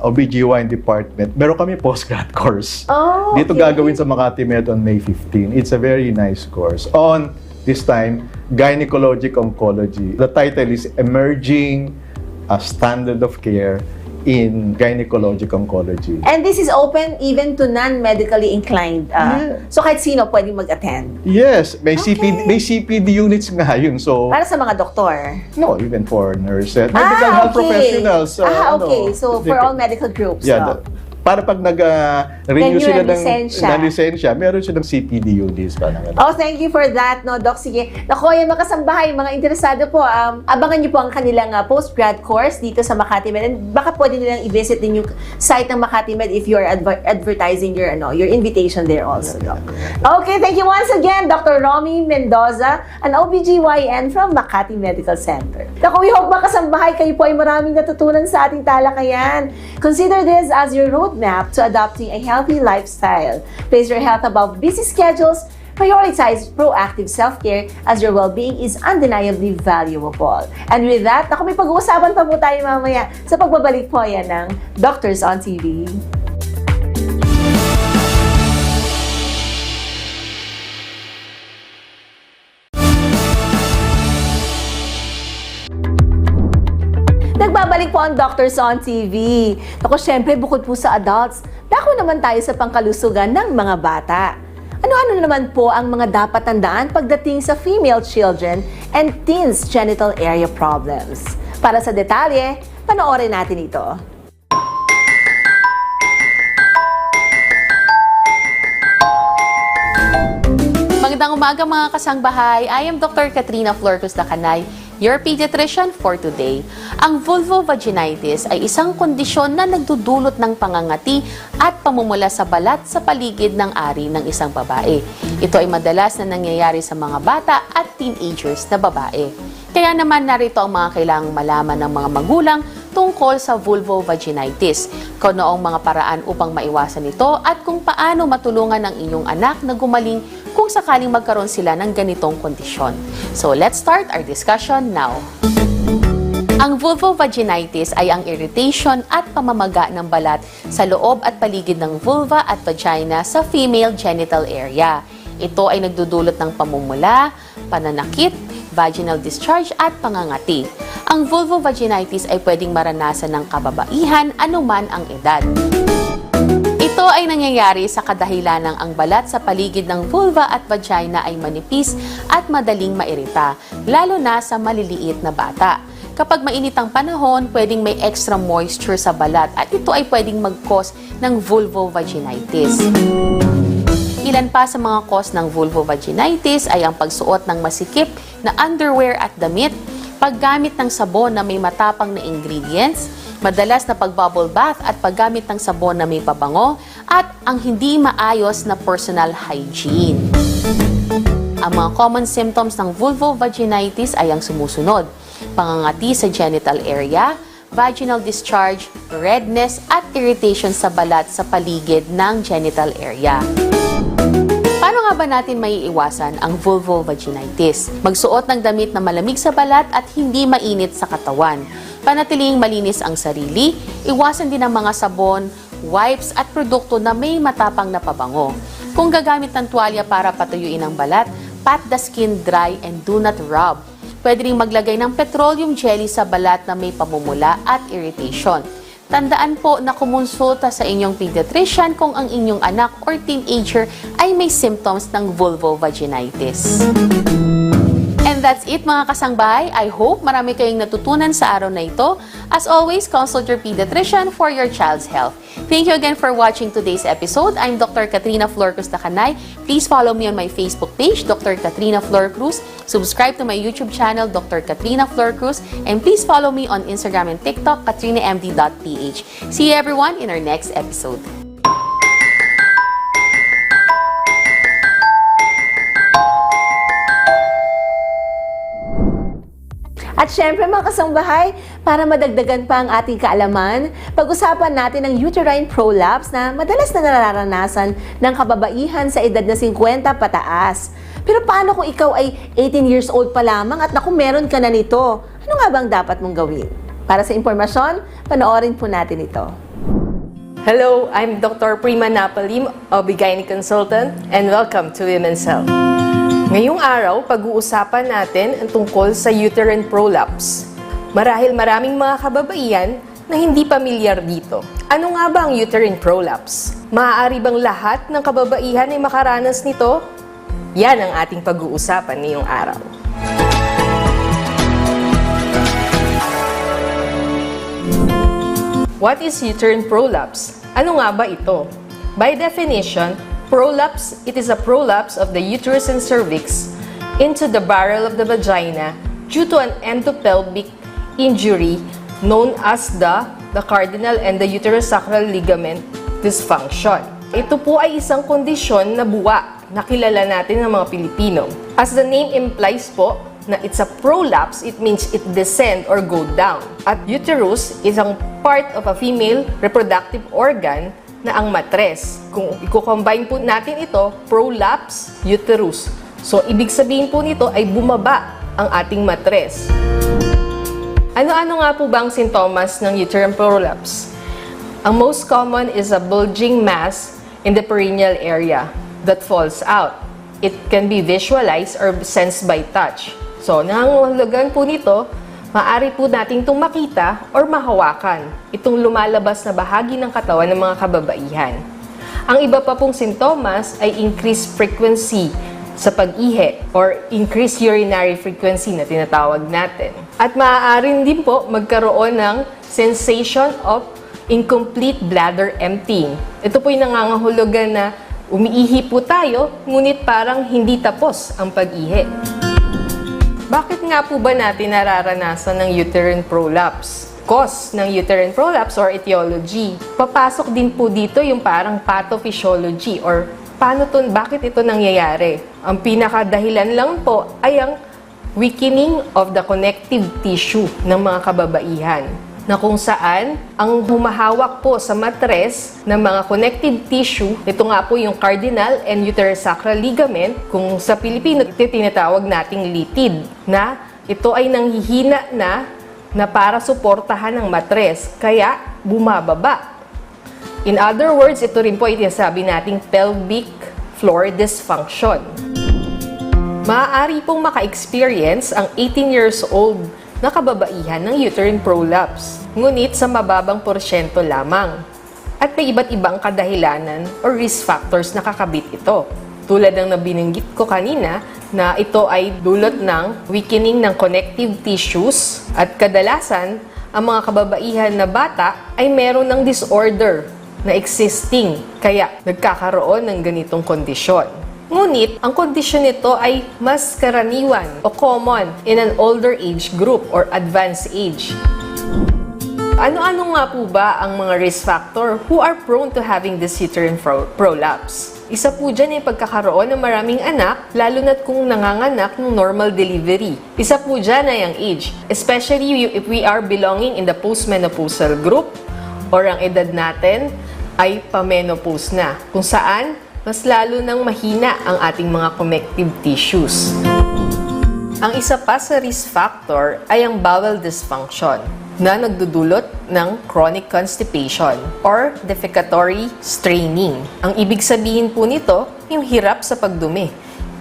Speaker 4: OBGYN department, meron kami postgrad course.
Speaker 1: Oh, okay.
Speaker 4: Dito gagawin sa Makati Med on May 15. It's a very nice course. On, this time, Gynecologic Oncology. The title is Emerging Standard of Care in Gynecologic Oncology.
Speaker 1: And this is open even to non-medically inclined. So kahit sino pwedeng mag-attend.
Speaker 4: Yes, may
Speaker 1: Okay.
Speaker 4: may CPD units nga yun. So
Speaker 1: Para sa mga doktor.
Speaker 4: no, even for nurses, medical health professionals.
Speaker 1: Okay. So for all medical groups.
Speaker 4: Yeah,
Speaker 1: so.
Speaker 4: para pag nag-renew
Speaker 1: Then
Speaker 4: sila
Speaker 1: yung lisensya.
Speaker 4: ng lisensya, meron silang CPD units.
Speaker 1: Oh, thank you for that, no, Doc. Sige. Naku, yung mga kasambahay, mga interesado po, abangan niyo po ang kanilang postgrad course dito sa Makati Med. And baka pwede nilang i-visit din yung site ng Makati Med if you're advertising your invitation there also, Doc. Okay, thank you once again, Dr. Romeo Mendoza, an OBGYN from Makati Medical Center. Naku, we hope mga kasambahay, kayo po ay maraming natutunan sa ating talakayan. Consider this as your roadmap to adopting a healthy lifestyle. Place your health above busy schedules, prioritize proactive self-care as your well-being is undeniably valuable. And with that, may pag-uusapan pa po tayo mamaya sa pagbabalik po yan ng Doctors on TV. Nagbabalik po ang Doctors on TV. Syempre, bukod po sa adults, dako naman tayo sa pangkalusugan ng mga bata. Ano-ano naman po ang mga dapat tandaan pagdating sa female children and teens genital area problems? Para sa detalye, panoorin natin ito.
Speaker 5: Magandang umaga mga kasangbahay. I am Dr. Katrina Florcus-Lacanay, your pediatrician for today. Ang vulvovaginitis ay isang kondisyon na nagdudulot ng pangangati at pamumula sa balat sa paligid ng ari ng isang babae. Ito ay madalas na nangyayari sa mga bata at teenagers na babae. Kaya naman narito ang mga kailangang malaman ng mga magulang tungkol sa vulvovaginitis, kung noong mga paraan upang maiwasan ito at kung paano matulungan ang inyong anak na gumaling kung sakaling magkaroon sila ng ganitong kondisyon. So let's start our discussion now. Ang vulvovaginitis ay ang irritation at pamamaga ng balat sa loob at paligid ng vulva at vagina sa female genital area. Ito ay nagdudulot ng pamumula, pananakit, vaginal discharge at pangangati. Ang vulvovaginitis ay pwedeng maranasan ng kababaihan anuman ang edad. Ito ay nangyayari sa kadahilanang ang balat sa paligid ng vulva at vagina ay manipis at madaling mairita, lalo na sa maliliit na bata. Kapag mainit ang panahon, pwedeng may extra moisture sa balat at ito ay pwedeng mag-cause ng vulvovaginitis. Ilan pa sa mga cause ng vulvovaginitis ay ang pagsuot ng masikip na underwear at damit, paggamit ng sabon na may matapang na ingredients, madalas na pag-bubble bath at paggamit ng sabon na may pabango, at ang hindi maayos na personal hygiene. Ang mga common symptoms ng vulvovaginitis ay ang sumusunod: pangangati sa genital area, vaginal discharge, redness at irritation sa balat sa paligid ng genital area. Paano nga ba natin maiiwasan ang vulvovaginitis? Magsuot ng damit na malamig sa balat at hindi mainit sa katawan. Panatiling malinis ang sarili, iwasan din ang mga sabon, wipes at produkto na may matapang na pabango. Kung gagamit ng tuwalya para patuyuin ang balat, pat the skin dry and do not rub. Pwede rin maglagay ng petroleum jelly sa balat na may pamumula at irritation. Tandaan po na kumonsulta sa inyong pediatrician kung ang inyong anak or teenager ay may symptoms ng vulvovaginitis. And that's it mga kasangbahay. I hope marami kayong natutunan sa araw na ito. As always, consult your pediatrician for your child's health. Thank you again for watching today's episode. I'm Dr. Katrina Florcus-Lacanay. Please follow me on my Facebook page, Dr. Katrina Flor Cruz. Subscribe to my YouTube channel, Dr. Katrina Flor Cruz. And please follow me on Instagram and TikTok, katrinamd.ph. See you everyone in our next episode.
Speaker 1: At syempre mga kasangbahay, para madagdagan pa ang ating kaalaman, pag-usapan natin ang uterine prolapse na madalas na nararanasan ng kababaihan sa edad na 50 pataas. Pero paano kung ikaw ay 18 years old pa lamang at meron ka na nito? Ano nga bang dapat mong gawin? Para sa impormasyon, panoorin po natin ito.
Speaker 6: Hello, I'm Dr. Prima Napalim, OB-GYN consultant, and welcome to Women's Health. Ngayong araw, pag-uusapan natin ang tungkol sa uterine prolapse. Marahil maraming mga kababaihan na hindi pamilyar dito. Ano nga ba ang uterine prolapse? Maaari bang lahat ng kababaihan ay makaranas nito? Yan ang ating pag-uusapan ngayong araw. What is uterine prolapse? Ano nga ba ito? By definition, prolapse, it is a prolapse of the uterus and cervix into the barrel of the vagina due to an endopelvic injury known as the cardinal and the uterosacral ligament dysfunction. Ito po ay isang kondisyon na buwa na kilala natin ng mga Pilipino. As the name implies po, na it's a prolapse, it means it descend or go down. At uterus is ang part of a female reproductive organ na ang matres. Kung i-combine po natin ito, prolapse, uterus. So, ibig sabihin po nito ay bumaba ang ating matres. Ano-ano nga po ba ang sintomas ng uterine prolapse? Ang most common is a bulging mass in the perineal area that falls out. It can be visualized or sensed by touch. So, nangangahulugan po nito, maaari po nating itong makita or mahawakan itong lumalabas na bahagi ng katawan ng mga kababaihan. Ang iba pa pong sintomas ay increased frequency sa pag-ihi or increased urinary frequency na tinatawag natin. At maaari din po magkaroon ng sensation of incomplete bladder emptying. Ito po yung nangangahulugan na umiihi po tayo, ngunit parang hindi tapos ang pag-ihi. Bakit nga po ba natin nararanasan ng uterine prolapse? Cause ng uterine prolapse or etiology. Papasok din po dito yung parang pathophysiology or bakit ito nangyayari? Ang pinakadahilan lang po ay ang weakening of the connective tissue ng mga kababaihan, na kung saan ang humahawak po sa matres ng mga connective tissue, ito nga po yung cardinal and uterosacral ligament, kung sa Pilipino ito tinatawag nating litid, na ito ay nanghihina na para suportahan ng matres, kaya bumababa. In other words, ito rin po ay tinasabi nating pelvic floor dysfunction. Maaari pong maka-experience ang 18 years old na kababaihan ng uterine prolapse, ngunit sa mababang porsyento lamang. At may iba't ibang kadahilanan o risk factors na kakabit ito. Tulad ng nabinanggit ko kanina na ito ay dulot ng weakening ng connective tissues at kadalasan ang mga kababaihan na bata ay meron ng disorder na existing kaya nagkakaroon ng ganitong kondisyon. Ngunit, ang kondisyon nito ay mas karaniwan o common in an older age group or advanced age. Ano-ano nga po ba ang mga risk factor who are prone to having this uterine prolapse? Isa po dyan ay pagkakaroon ng maraming anak, lalo na't kung nanganganak ng normal delivery. Isa po dyan ay ang age, especially if we are belonging in the postmenopausal group or ang edad natin ay pamenopause na, kung saan mas lalo nang mahina ang ating mga connective tissues. Ang isa pa sa risk factor ay ang bowel dysfunction na nagdudulot ng chronic constipation or defecatory straining. Ang ibig sabihin po nito, yung hirap sa pagdumi.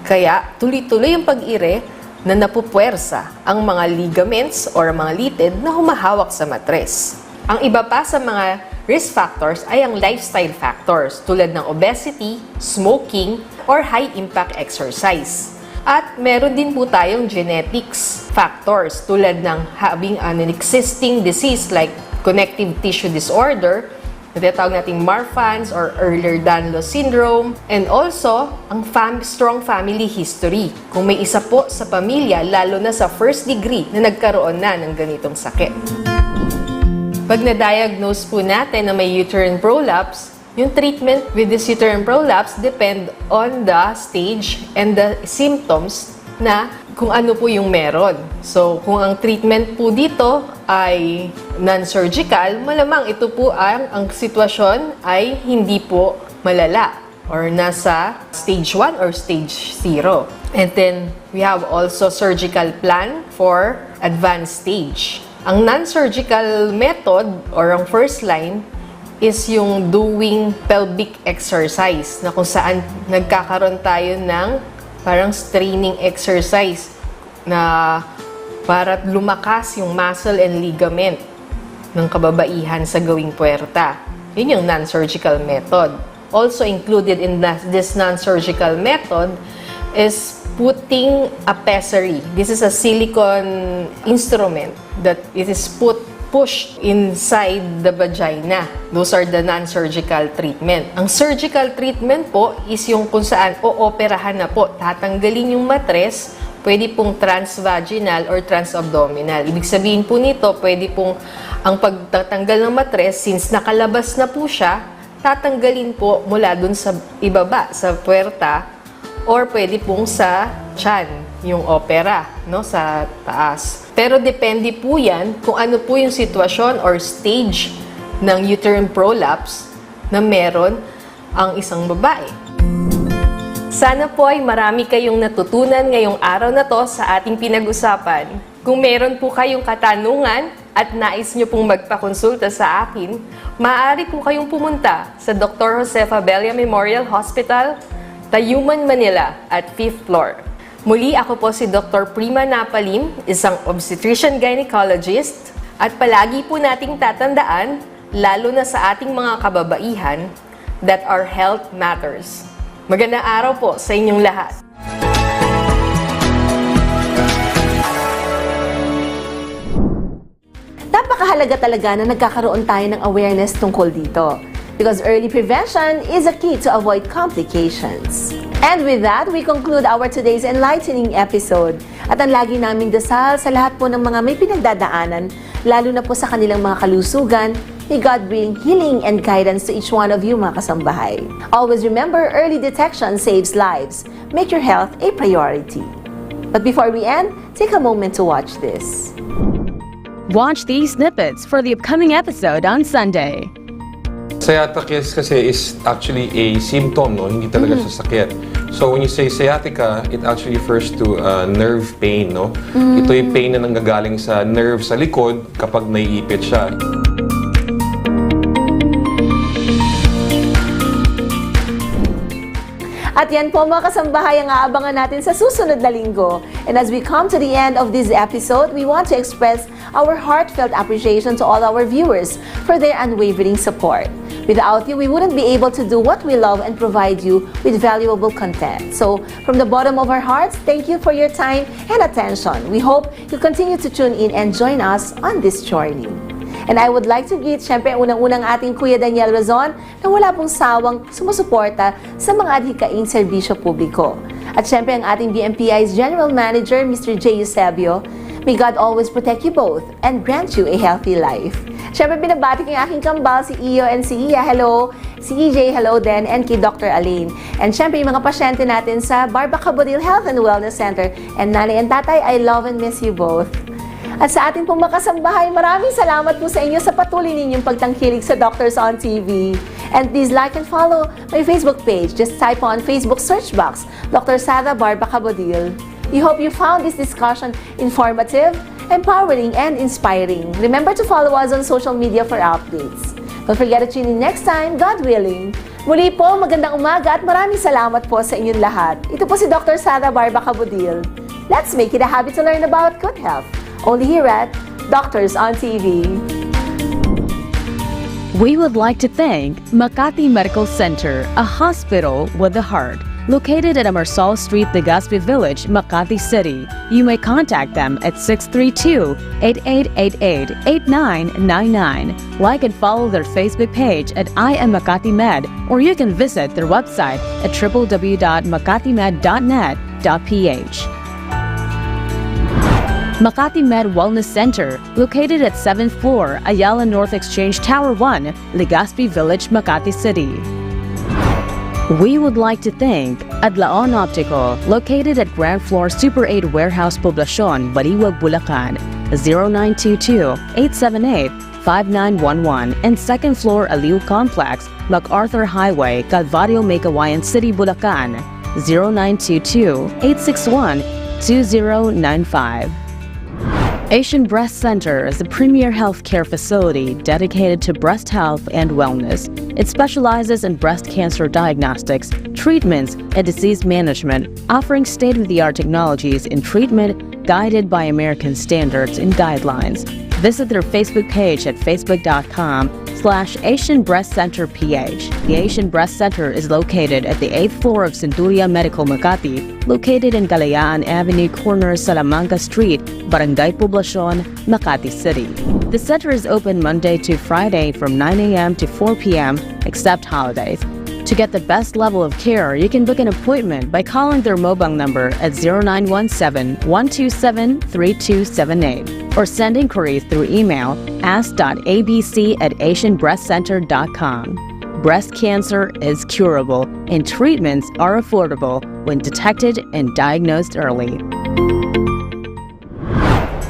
Speaker 6: Kaya tuloy-tuloy yung pag-ire na napupwersa ang mga ligaments or mga litid na humahawak sa matres. Ang iba pa sa mga risk factors ay ang lifestyle factors tulad ng obesity, smoking, or high-impact exercise. At meron din po tayong genetics factors tulad ng having an existing disease like connective tissue disorder, natawag nating Marfan's or Ehlers-Danlos syndrome, and also ang strong family history. Kung may isa po sa pamilya, lalo na sa first degree, na nagkaroon na ng ganitong sakit. Pag na-diagnose po natin na may uterine prolapse, yung treatment with this uterine prolapse depend on the stage and the symptoms na kung ano po yung meron. So, kung ang treatment po dito ay non-surgical, malamang ito po ang sitwasyon ay hindi po malala or nasa stage 1 or stage 0. And then, we have also surgical plan for advanced stage. Ang non-surgical method or ang first line is yung doing pelvic exercise na kung saan nagkakaroon tayo ng parang straining exercise na para lumakas yung muscle and ligament ng kababaihan sa gawing puwerta. Yun yung non-surgical method. Also included in this non-surgical method is putting a pessary. This is a silicone instrument that it is pushed inside the vagina. Those are the non-surgical treatment. Ang surgical treatment po is yung kung saan ooperahan na po. Tatanggalin yung matres, pwede pong transvaginal or transabdominal. Ibig sabihin po nito, pwede pong ang pagtatanggal ng matres, since nakalabas na po siya, tatanggalin po mula dun sa ibaba, sa puwerta, or pwede pong sa tiyan, yung opera, no, sa taas. Pero depende po yan kung ano po yung sitwasyon or stage ng uterine prolapse na meron ang isang babae. Sana po ay marami kayong natutunan ngayong araw na to sa ating pinag-usapan. Kung meron po kayong katanungan at nais nyo pong magpakonsulta sa akin, maaari po kayong pumunta sa Dr. Josefa Bella Memorial Hospital, Tayuman, Manila at 5th floor. Muli ako po si Dr. Prima Napalim, isang obstetrician gynecologist, at palagi po nating tatandaan, lalo na sa ating mga kababaihan, that our health matters. Magandang araw po sa inyong lahat.
Speaker 1: Napakahalaga talaga na nagkakaroon tayo ng awareness tungkol dito. Because early prevention is a key to avoid complications. And with that, we conclude our today's enlightening episode. At ang lagi naming dasal sa lahat po ng mga may pinagdadaanan, lalo na po sa kanilang mga kalusugan, may God bring healing and guidance to each one of you, mga kasambahay. Always remember, early detection saves lives. Make your health a priority. But before we end, take a moment to watch this.
Speaker 7: Watch these snippets for the upcoming episode on Sunday.
Speaker 8: Sciatica kasi is actually a symptom, no? Hindi talaga siya sakit. So when you say sciatica, it actually refers to nerve pain, no? Ito yung pain na nanggagaling sa nerve sa likod kapag naiipit siya.
Speaker 1: At yan po mga kasambahay ang aabangan natin sa susunod na linggo. And as we come to the end of this episode, we want to express our heartfelt appreciation to all our viewers for their unwavering support. Without you, we wouldn't be able to do what we love and provide you with valuable content. So, from the bottom of our hearts, thank you for your time and attention. We hope you continue to tune in and join us on this journey. And I would like to greet, syempre, unang-unang ating Kuya Daniel Razon na wala pong sawang sumusuporta sa mga adhikaing serbisyo publiko. At syempre, ang ating BMPI's General Manager, Mr. J. Eusebio. May God always protect you both and grant you a healthy life. Syempre, binabati ko yung aking kambal, si Iyo and si Iya. Hello. Si EJ, hello din. And kay Dr. Alain. And syempre, yung mga pasyente natin sa Barbacabodil Health and Wellness Center. And nanay and tatay, I love and miss you both. At sa ating pong makasambahay, maraming salamat po sa inyo sa patuloy ninyong pagtangkilik sa Doctors on TV. And please like and follow my Facebook page. Just type on Facebook search box, Dr. Sara Barbacabodil. We hope you found this discussion informative, empowering, and inspiring. Remember to follow us on social media for updates. Don't forget to tune in next time, God willing. Muli po, magandang umaga at maraming salamat po sa inyong lahat. Ito po si Dr. Sara Barbacabodil. Let's make it a habit to learn about good health. Only here at Doctors on TV.
Speaker 7: We would like to thank Makati Medical Center, a hospital with a heart, located at Amarsal Street, Legazpi Village, Makati City. You may contact them at 632-8888-8999. Like and follow their Facebook page at I Am Makati Med, or you can visit their website at www.makatimed.net.ph. Makati Med Wellness Center, located at 7th floor, Ayala North Exchange Tower 1, Legazpi Village, Makati City. We would like to thank Adlaon Optical, located at ground floor Super 8 Warehouse Poblacion, Baliwag, Bulacan, 0922-878-5911, and second floor Aliw Complex, MacArthur Highway, Calvario, Meycauayan City, Bulacan, 0922-861-2095. Asian Breast Center is the premier healthcare facility dedicated to breast health and wellness. It specializes in breast cancer diagnostics, treatments, and disease management, offering state-of-the-art technologies in treatment guided by American standards and guidelines. Visit their Facebook page at facebook.com/Asian Breast Center PH. The Asian Breast Center is located at the 8th floor of Centuria Medical Makati, located in Galayaan Avenue, corner Salamanca Street, Barangay Poblacion, Makati City. The center is open Monday to Friday from 9 a.m. to 4 p.m., except holidays. To get the best level of care, you can book an appointment by calling their mobile number at 0917-127-3278 or send inquiries through email ask.abc@asianbreastcenter.com. Breast cancer is curable and treatments are affordable when detected and diagnosed early.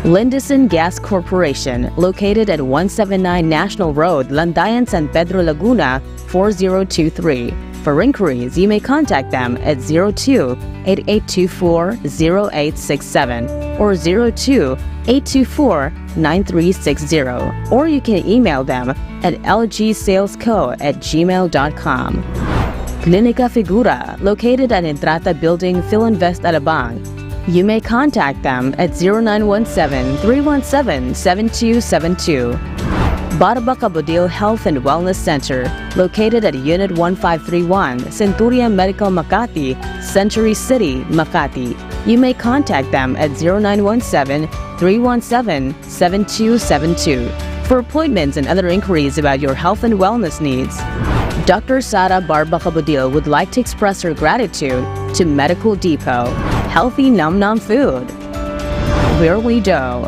Speaker 7: Lindison Gas Corporation, located at 179 National Road, Landayan, San Pedro, Laguna, 4023. For inquiries, you may contact them at 02-8824-0867 or 02-824-9360, or you can email them at lgsalesco@gmail.com. Clinica Figura, located at Entrata Building, Philinvest, Alabang. You may contact them at 0917-317-7272. Barba Cabodil Health and Wellness Center, located at Unit 1531, Centurion Medical Makati, Century City, Makati. You may contact them at 0917-317-7272. For appointments and other inquiries about your health and wellness needs, Dr. Sara Barba Cabodil would like to express her gratitude to Medical Depot, healthy num-num food, where we do.